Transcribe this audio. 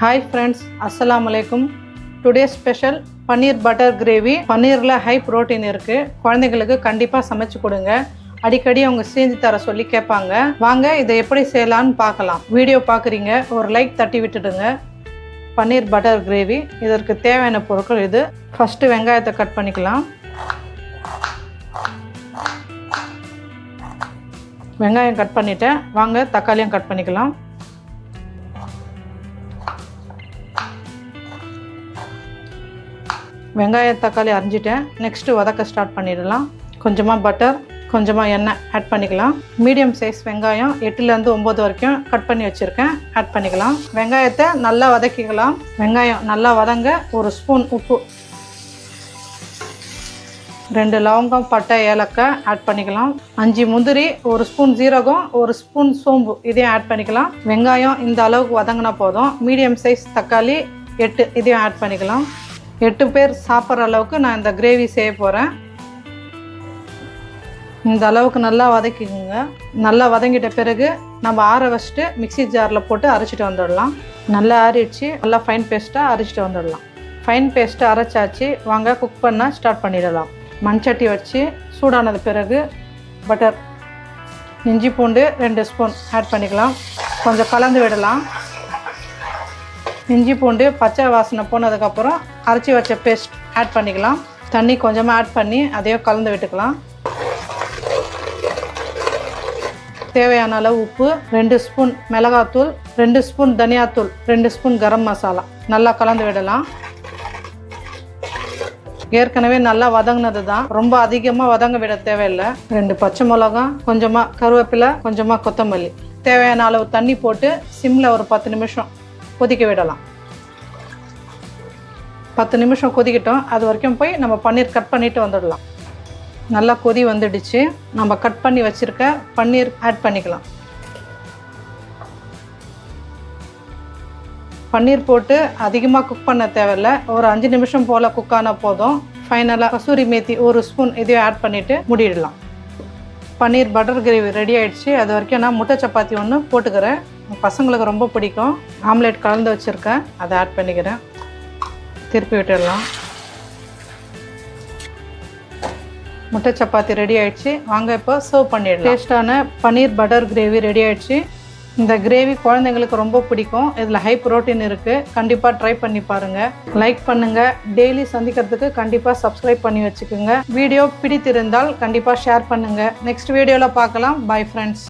Hi friends, Assalamu alaikum. Today's special பன்னீர் butter gravy. பன்னீரில் high protein இருக்குது. குழந்தைங்களுக்கு கண்டிப்பாக சமைச்சு கொடுங்க. அடிக்கடி அவங்க செஞ்சு தர சொல்லி கேட்பாங்க. வாங்க இதை எப்படி செய்யலான்னு பார்க்கலாம். வீடியோ பார்க்குறீங்க, ஒரு லைக் தட்டி விட்டுடுங்க. பன்னீர் பட்டர் கிரேவி, இதற்கு தேவையான பொருட்கள் இது. ஃபஸ்ட்டு வெங்காயத்தை கட் பண்ணிக்கலாம். வெங்காயம் கட் பண்ணிவிட்டேன். வாங்க தக்காளியும் கட் பண்ணிக்கலாம். வெங்காயம் தக்காளி அரிஞ்சிட்டேன். நெக்ஸ்ட்டு வதக்க ஸ்டார்ட் பண்ணிடலாம். கொஞ்சமாக பட்டர், கொஞ்சமாக எண்ணெய் ஆட் பண்ணிக்கலாம். மீடியம் சைஸ் வெங்காயம் 8லேருந்து 9 வரைக்கும் கட் பண்ணி வச்சுருக்கேன், ஆட் பண்ணிக்கலாம். வெங்காயத்தை நல்லா வதக்கிக்கலாம். வெங்காயம் நல்லா வதங்க 1 ஸ்பூன் உப்பு, 2 லவங்கம், பட்டை, ஏலக்காய் ஆட் பண்ணிக்கலாம். 5 முந்திரி, 1 ஸ்பூன் ஜீரகம், 1 ஸ்பூன் சோம்பு இதையும் ஆட் பண்ணிக்கலாம். வெங்காயம் இந்த அளவுக்கு வதங்கினா போதும். மீடியம் சைஸ் தக்காளி 8 இதையும் ஆட் பண்ணிக்கலாம். 8 பேர் சாப்பிட்ற அளவுக்கு நான் இந்த கிரேவி செய்ய போகிறேன். இந்த அளவுக்கு நல்லா வதக்கிக்குங்க. நல்லா வதங்கிட்ட பிறகு நம்ம ஆற வச்சுட்டு மிக்சி ஜாரில் போட்டு அரைச்சிட்டு வந்துடலாம். நல்லா ஆறிடுச்சு. நல்லா ஃபைன் பேஸ்ட்டாக அரைச்சிட்டு வந்துடலாம். ஃபைன் பேஸ்ட்டாக அரைச்சாச்சு. வாங்க குக் பண்ண ஸ்டார்ட் பண்ணிடலாம். மண்சட்டி வச்சு சூடானது பிறகு பட்டர், இஞ்சி பூண்டு 2 ஸ்பூன் ஆட் பண்ணிக்கலாம். கொஞ்சம் கலந்து விடலாம். இஞ்சி பூண்டு பச்சை வாசனை போனதுக்கப்புறம் அரைச்சி வச்ச பேஸ்ட் ஆட் பண்ணிக்கலாம். தண்ணி கொஞ்சமாக ஆட் பண்ணி அதையும் கலந்து விட்டுக்கலாம். தேவையான அளவு உப்பு, 2 ஸ்பூன் மிளகாத்தூள், 2 ஸ்பூன் தனியாத்தூள், 2 ஸ்பூன் கரம் மசாலா நல்லா கலந்து விடலாம். ஏற்கனவே நல்லா வதங்கினது தான், ரொம்ப அதிகமாக வதங்க விட தேவையில்லை. 2 பச்சை மிளகா, கொஞ்சமாக கருவேப்பிலை, கொஞ்சமாக கொத்தமல்லி, தேவையான அளவு தண்ணி போட்டு சிம்மில் ஒரு 10 நிமிஷம் கொதிக்க விடலாம். 10 நிமிஷம் கொதிக்கிட்டோம். அது வரைக்கும் போய் நம்ம பன்னீர் கட் பண்ணிவிட்டு வந்துடலாம். நல்லா கொதி வந்துடுச்சு. நம்ம கட் பண்ணி வச்சுருக்க பன்னீர் ஆட் பண்ணிக்கலாம். பன்னீர் போட்டு அதிகமாக குக் பண்ண தேவையில்லை. ஒரு 5 நிமிஷம் போல் குக் ஆனால் போதும். ஃபைனலாக கசூரி மேத்தி 1 ஸ்பூன் இதையும் ஆட் பண்ணிவிட்டு மூடிடலாம். பன்னீர் பட்டர் கிரேவி ரெடி ஆகிடுச்சு. அது வரைக்கும் நான் முட்டை சப்பாத்தி ஒன்று போட்டுக்கிறேன். பசங்களுக்கு ரொம்ப பிடிக்கும். ஆம்லேட் கலந்து வச்சுருக்கேன், அதை ஆட் பண்ணிக்கிறேன். திருப்பி விட்டுடலாம். முட்டை சப்பாத்தி ரெடி ஆகிடுச்சு. வாங்க இப்போ சர்வ் பண்ணிடலாம். டேஸ்டான பன்னீர் பட்டர் கிரேவி ரெடி ஆகிடுச்சு. இந்த கிரேவி குழந்தைங்களுக்கு ரொம்ப பிடிக்கும். இதில் ஹை ப்ரோட்டீன் இருக்குது. கண்டிப்பாக ட்ரை பண்ணி பாருங்கள். லைக் பண்ணுங்கள். டெய்லி சந்திக்கிறதுக்கு கண்டிப்பாக சப்ஸ்கிரைப் பண்ணி வச்சுக்கோங்க. வீடியோ பிடித்திருந்தால் கண்டிப்பாக ஷேர் பண்ணுங்கள். நெக்ஸ்ட் வீடியோவில் பார்க்கலாம். Bye friends.